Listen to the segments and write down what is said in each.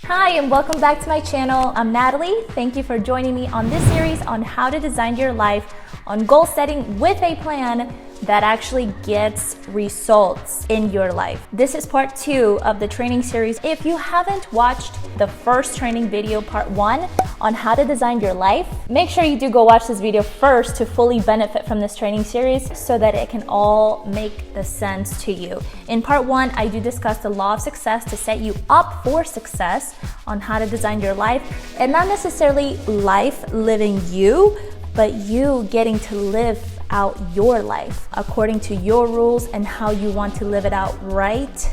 Hi and welcome back to my channel. I'm Natalie. Thank you for joining me on this series on how to design your life on goal setting with a plan that actually gets results in your life. This is part 2 of the training series. If you haven't watched the first training video, part 1, on how to design your life, make sure you do go watch this video first to fully benefit from this training series so that it can all make the sense to you. In part 1, I do discuss the law of success to set you up for success on how to design your life, and not necessarily life living you, but you getting to live out your life according to your rules and how you want to live it out right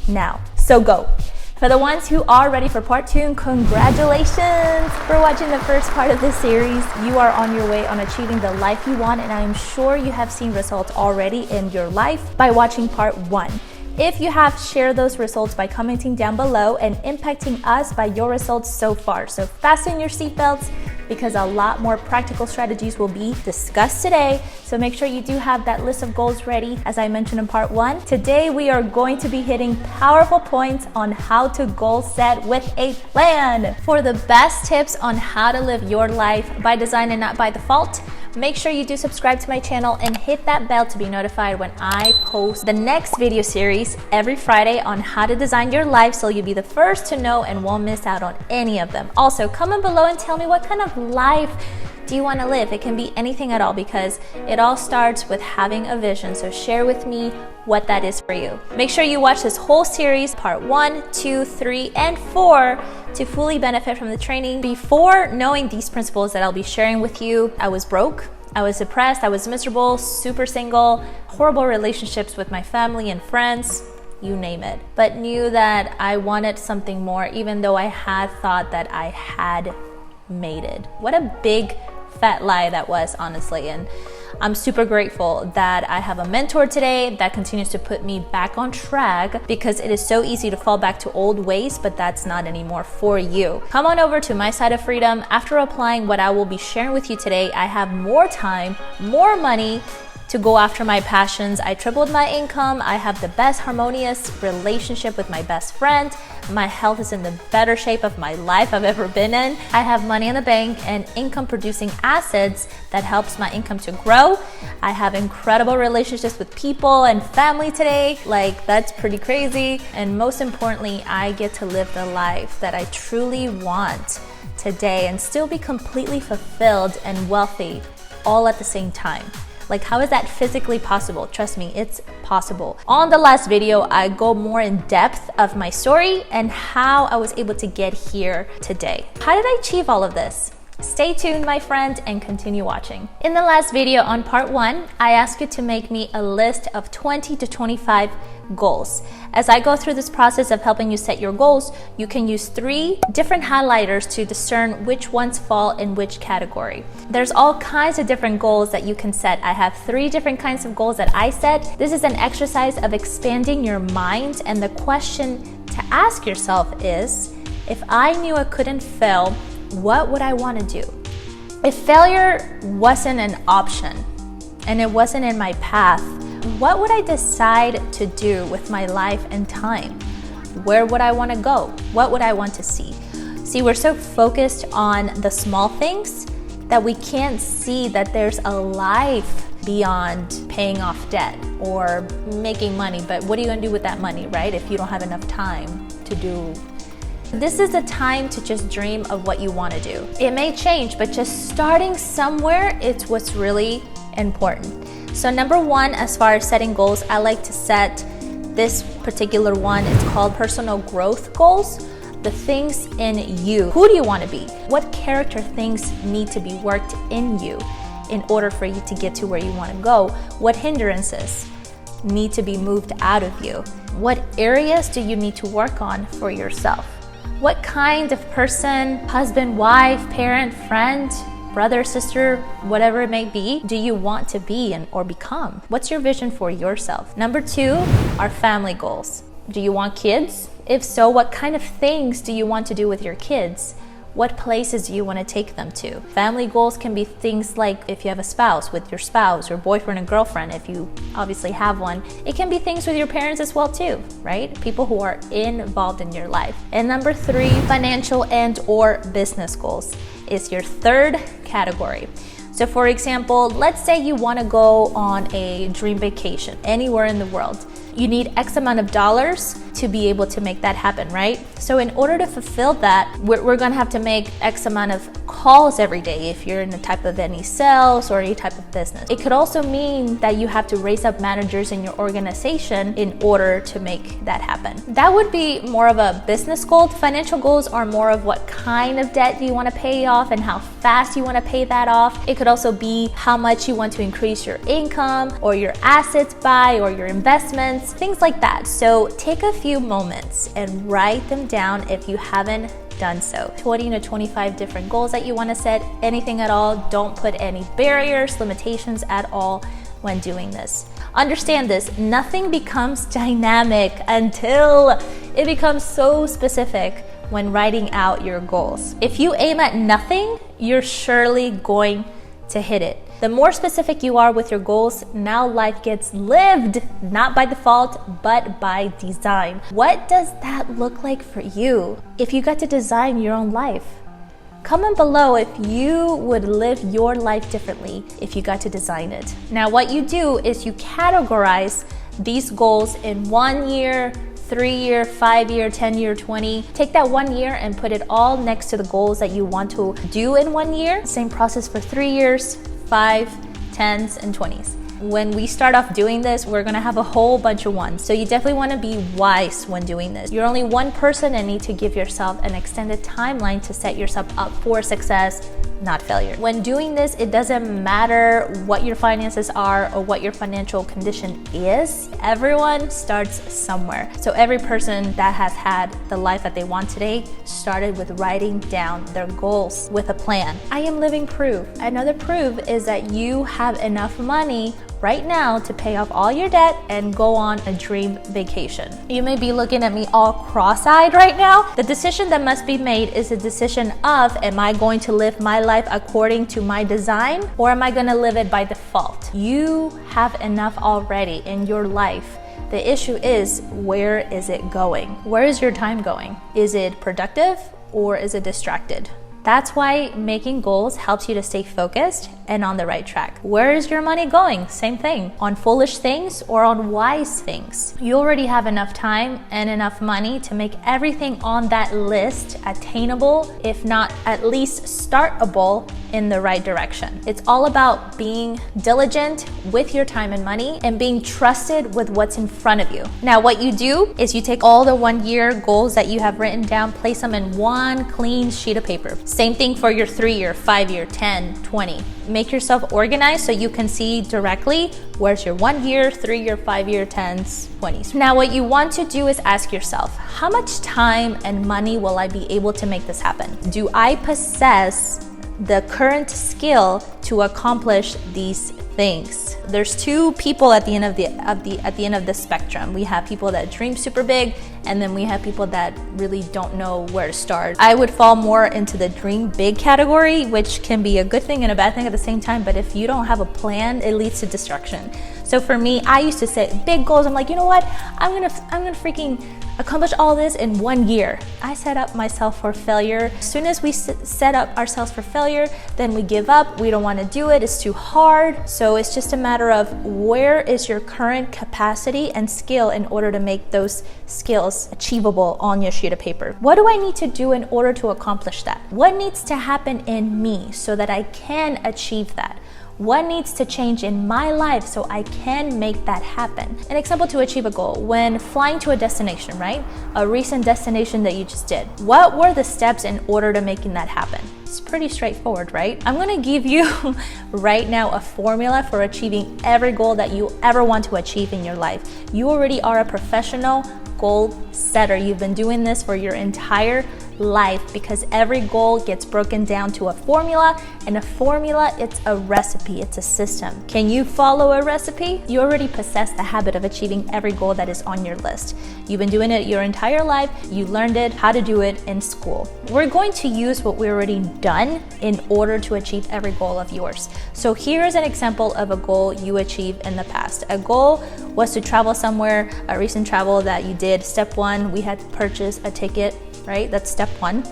now. So go. For the ones who are ready for part 2, congratulations for watching the first part of this series. You are on your way on achieving the life you want, and I am sure you have seen results already in your life by watching part 1. If you have, share those results by commenting down below and impacting us by your results so far. So fasten your seatbelts, because a lot more practical strategies will be discussed today. So make sure you do have that list of goals ready, as I mentioned in part 1. Today, we are going to be hitting powerful points on how to goal set with a plan. For the best tips on how to live your life by design and not by default, make sure you do subscribe to my channel and hit that bell to be notified when I post the next video series every Friday on how to design your life, so you'll be the first to know and won't miss out on any of them. Also, comment below and tell me what kind of life do you want to live. It can be anything at all, because it all starts with having a vision. So share with me what that is for you. Make sure you watch this whole series, part 1, 2, 3, and 4, to fully benefit from the training. Before knowing these principles that I'll be sharing with you, I was broke, I was depressed, I was miserable, super single, horrible relationships with my family and friends, you name it. But knew that I wanted something more, even though I had thought that I had made it. What a big fat lie that was, honestly. And I'm super grateful that I have a mentor today that continues to put me back on track, because it is so easy to fall back to old ways, but that's not anymore for you. Come on over to my side of freedom. After applying what I will be sharing with you today, I have more time, more money to go after my passions. I tripled my income. I have the best harmonious relationship with my best friend. My health is in the better shape of my life I've ever been in. I have money in the bank and income producing assets that helps my income to grow. I have incredible relationships with people and family today. Like, that's pretty crazy. And most importantly, I get to live the life that I truly want today and still be completely fulfilled and wealthy all at the same time. Like, how is that physically possible? Trust me, it's possible. On the last video, I go more in depth of my story and how I was able to get here today. How did I achieve all of this? Stay tuned, my friend, and continue watching. In the last video on part 1, I asked you to make me a list of 20 to 25 goals. As I go through this process of helping you set your goals, you can use 3 different highlighters to discern which ones fall in which category. There's all kinds of different goals that you can set. I have 3 different kinds of goals that I set. This is an exercise of expanding your mind, and the question to ask yourself is, if I knew I couldn't fail, what would I want to do? If failure wasn't an option and it wasn't in my path, what would I decide to do with my life and time? Where would I want to go? What would I want to see? See, we're so focused on the small things that we can't see that there's a life beyond paying off debt or making money. But what are you going to do with that money, right? If you don't have enough time to do. This is the time to just dream of what you want to do. It may change, but just starting somewhere, it's what's really important. So number 1, as far as setting goals, I like to set this particular one. It's called personal growth goals. The things in you. Who do you want to be? What character things need to be worked in you in order for you to get to where you want to go? What hindrances need to be moved out of you? What areas do you need to work on for yourself? What kind of person, husband, wife, parent, friend, brother, sister, whatever it may be, do you want to be and or become? What's your vision for yourself? Number 2 are family goals. Do you want kids? If so, what kind of things do you want to do with your kids? What places do you want to take them to? Family goals can be things like if you have a spouse, with your spouse, or boyfriend and girlfriend, if you obviously have one. It can be things with your parents as well too, right? People who are involved in your life. And number 3, financial and or business goals is your third category. So for example, let's say you want to go on a dream vacation anywhere in the world. You need X amount of dollars to be able to make that happen, right? So in order to fulfill that, we're gonna have to make X amount of calls every day if you're in a type of any sales or any type of business. It could also mean that you have to raise up managers in your organization in order to make that happen. That would be more of a business goal. Financial goals are more of what kind of debt do you want to pay off and how fast you want to pay that off. It could also be how much you want to increase your income or your assets by or your investments, things like that. So take a few moments and write them down if you haven't done so. 20 to 25 different goals that you want to set, anything at all. Don't put any barriers, limitations at all when doing this. Understand this, nothing becomes dynamic until it becomes so specific when writing out your goals. If you aim at nothing, you're surely going to hit it. The more specific you are with your goals, now life gets lived, not by default, but by design. What does that look like for you if you got to design your own life? Comment below if you would live your life differently if you got to design it. Now, what you do is you categorize these goals in 1 year, 3 year, 5 year, 10 year, 20. Take that 1 year and put it all next to the goals that you want to do in 1 year. Same process for 3 years, 5, 10s, and 20s. When we start off doing this, we're gonna have a whole bunch of ones. So you definitely wanna be wise when doing this. You're only one person and need to give yourself an extended timeline to set yourself up for success, not failure. When doing this, it doesn't matter what your finances are or what your financial condition is. Everyone starts somewhere. So every person that has had the life that they want today started with writing down their goals with a plan. I am living proof. Another proof is that you have enough money right now to pay off all your debt and go on a dream vacation. You may be looking at me all cross-eyed right now. The decision that must be made is a decision of, am I going to live my life according to my design, or am I going to live it by default? You have enough already in your life. The issue is, where is it going? Where is your time going? Is it productive or is it distracted? That's why making goals helps you to stay focused and on the right track. Where is your money going? Same thing. On foolish things or on wise things? You already have enough time and enough money to make everything on that list attainable, if not at least startable in the right direction. It's all about being diligent with your time and money and being trusted with what's in front of you. Now, what you do is you take all the 1 year goals that you have written down, place them in one clean sheet of paper. Same thing for your 3 year, 5 year, 10, 20. Make yourself organized so you can see directly where's your 1 year, 3 year, 5 year, 10s, 20s. Now, what you want to do is ask yourself, how much time and money will I be able to make this happen? Do I possess the current skill to accomplish these things? There's two people at the end of the spectrum. We have people that dream super big, and then we have people that really don't know where to start. I would fall more into the dream big category, which can be a good thing and a bad thing at the same time, but if you don't have a plan, it leads to destruction. So for me, I used to set big goals. I'm like, you know what? I'm gonna freaking accomplish all this in 1 year. I set up myself for failure. As soon as we set up ourselves for failure, then we give up. We don't want to do it. It's too hard. So it's just a matter of where is your current capacity and skill in order to make those skills achievable on your sheet of paper. What do I need to do in order to accomplish that? What needs to happen in me so that I can achieve that? What needs to change in my life so I can make that happen? An example to achieve a goal, when flying to a destination, right? A recent destination that you just did. What were the steps in order to making that happen? pretty straightforward, right? I'm gonna give you right now a formula for achieving every goal that you ever want to achieve in your life. You already are a professional goal setter. You've been doing this for your entire life because every goal gets broken down to a formula, and a formula, it's a recipe, it's a system. Can you follow a recipe? You already possess the habit of achieving every goal that is on your list. You've been doing it your entire life. You learned it, how to do it in school. We're going to use what we've already done in order to achieve every goal of yours. So here's an example of a goal you achieved in the past. A goal was to travel somewhere, a recent travel that you did. Step one, we had to purchase a ticket, right? That's step one.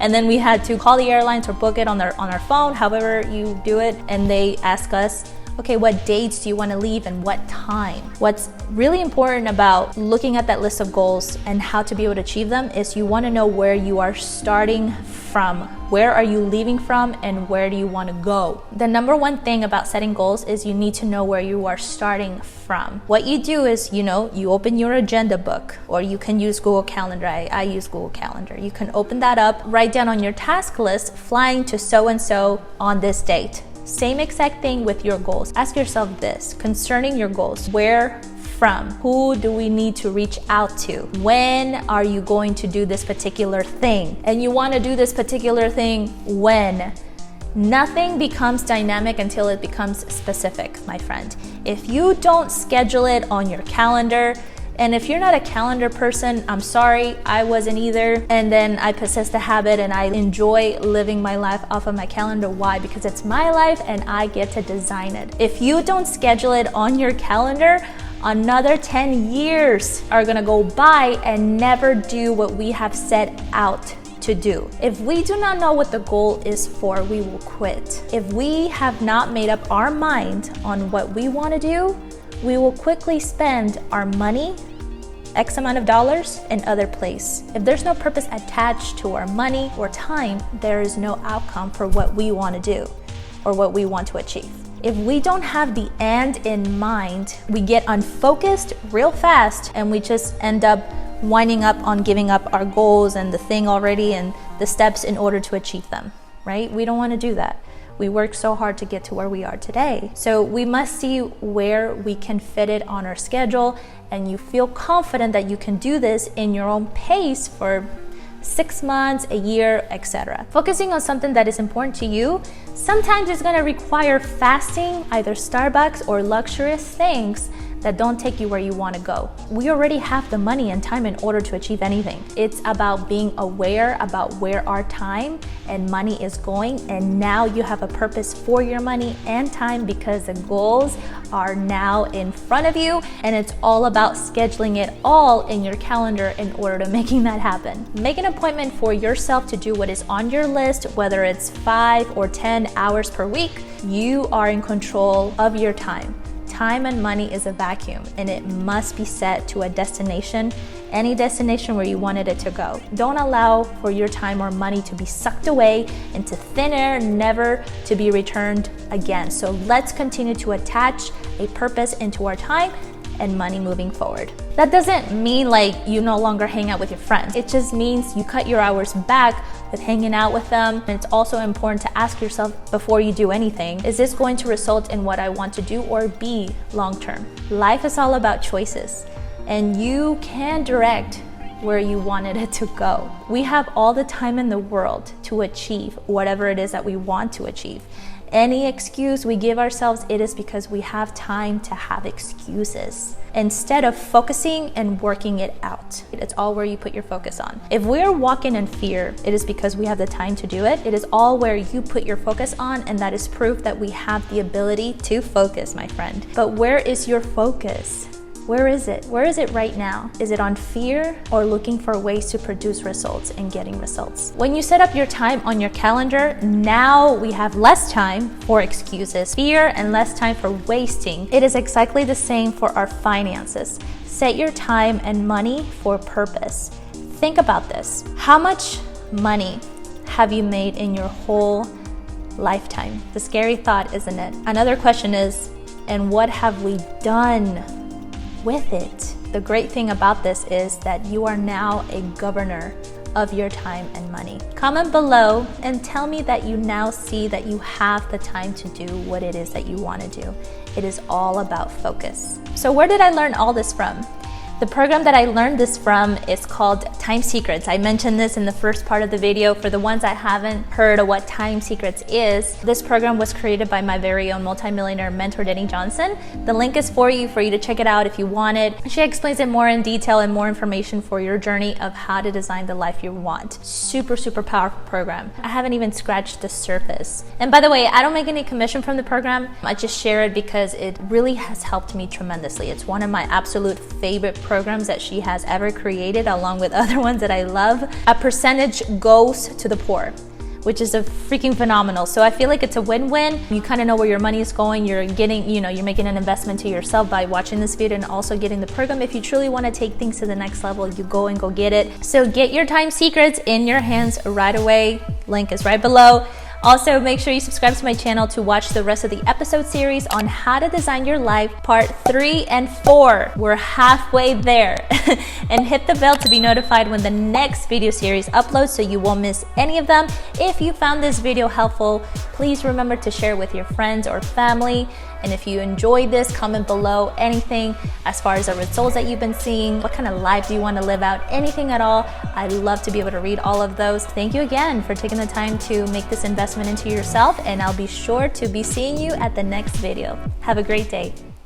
And then we had to call the airlines or book it on our phone, however you do it. And they ask us, okay, what dates do you want to leave and what time? What's really important about looking at that list of goals and how to be able to achieve them is you want to know where you are starting from. Where are you leaving from and where do you want to go? The number one thing about setting goals is you need to know where you are starting from. What you do is, you open your agenda book, or you can use Google Calendar. I use Google Calendar. You can open that up, write down on your task list, flying to so-and-so on this date. Same exact thing with your goals. Ask yourself this concerning your goals: where from? Who do we need to reach out to? When are you going to do this particular thing? And you want to do this particular thing when? Nothing becomes dynamic until it becomes specific, my friend. If you don't schedule it on your calendar, and if you're not a calendar person, I'm sorry, I wasn't either. And then I possess the habit and I enjoy living my life off of my calendar. Why? Because it's my life and I get to design it. If you don't schedule it on your calendar, another 10 years are gonna go by and never do what we have set out to do. If we do not know what the goal is for, we will quit. If we have not made up our mind on what we wanna do, we will quickly spend our money, X amount of dollars, in other place. If there's no purpose attached to our money or time, there is no outcome for what we want to do or what we want to achieve. If we don't have the end in mind, we get unfocused real fast and we just end up winding up on giving up our goals and the thing already and the steps in order to achieve them, right? We don't want to do that. We worked so hard to get to where we are today. So we must see where we can fit it on our schedule, and you feel confident that you can do this in your own pace for 6 months, a year, etc. Focusing on something that is important to you, sometimes it's gonna require fasting, either Starbucks or luxurious things that don't take you where you want to go. We already have the money and time in order to achieve anything. It's about being aware about where our time and money is going, and now you have a purpose for your money and time because the goals are now in front of you, and it's all about scheduling it all in your calendar in order to making that happen. Make an appointment for yourself to do what is on your list, whether it's 5 or 10 hours per week. You are in control of your time. Time and money is a vacuum, and it must be set to a destination, any destination where you wanted it to go. Don't allow for your time or money to be sucked away into thin air, never to be returned again. So let's continue to attach a purpose into our time and money moving forward. That doesn't mean like you no longer hang out with your friends. It just means you cut your hours back with hanging out with them. And it's also important to ask yourself before you do anything, is this going to result in what I want to do or be long-term? Life is all about choices, and you can direct where you wanted it to go. We have all the time in the world to achieve whatever it is that we want to achieve. Any excuse we give ourselves, it is because we have time to have excuses instead of focusing and working it out. It's all where you put your focus on. If we're walking in fear, it is because we have the time to do it. It is all where you put your focus on, and that is proof that we have the ability to focus, my friend. But where is your focus? Where is it? Where is it right now? Is it on fear or looking for ways to produce results and getting results? When you set up your time on your calendar, now we have less time for excuses, fear, and less time for wasting. It is exactly the same for our finances. Set your time and money for purpose. Think about this. How much money have you made in your whole lifetime? The scary thought, isn't it? Another question is, and what have we done with it? The great thing about this is that you are now a governor of your time and money. Comment below and tell me that you now see that you have the time to do what it is that you want to do. It is all about focus. So where did I learn all this from? The program that I learned this from is called Time Secrets. I mentioned this in the first part of the video. For the ones that haven't heard of what Time Secrets is, this program was created by my very own multimillionaire mentor, Dani Johnson. The link is for you to check it out if you want it. She explains it more in detail and more information for your journey of how to design the life you want. Super, super powerful program. I haven't even scratched the surface. And by the way, I don't make any commission from the program. I just share it because it really has helped me tremendously. It's one of my absolute favorite programs that she has ever created, along with other ones that I love. A percentage goes to the poor, which is a freaking phenomenal. So I feel like it's a win-win. You kind of know where your money is going. You're getting, you're making an investment to yourself by watching this video and also getting the program. If you truly want to take things to the next level, you go and go get it. So get your Time Secrets in your hands right away. Link is right below. Also, make sure you subscribe to my channel to watch the rest of the episode series on how to design your life, part 3 and 4. We're halfway there. And hit the bell to be notified when the next video series uploads so you won't miss any of them. If you found this video helpful, please remember to share with your friends or family. And if you enjoyed this, comment below anything as far as the results that you've been seeing. What kind of life do you want to live out? Anything at all. I'd love to be able to read all of those. Thank you again for taking the time to make this investment into yourself, and I'll be sure to be seeing you at the next video. Have a great day.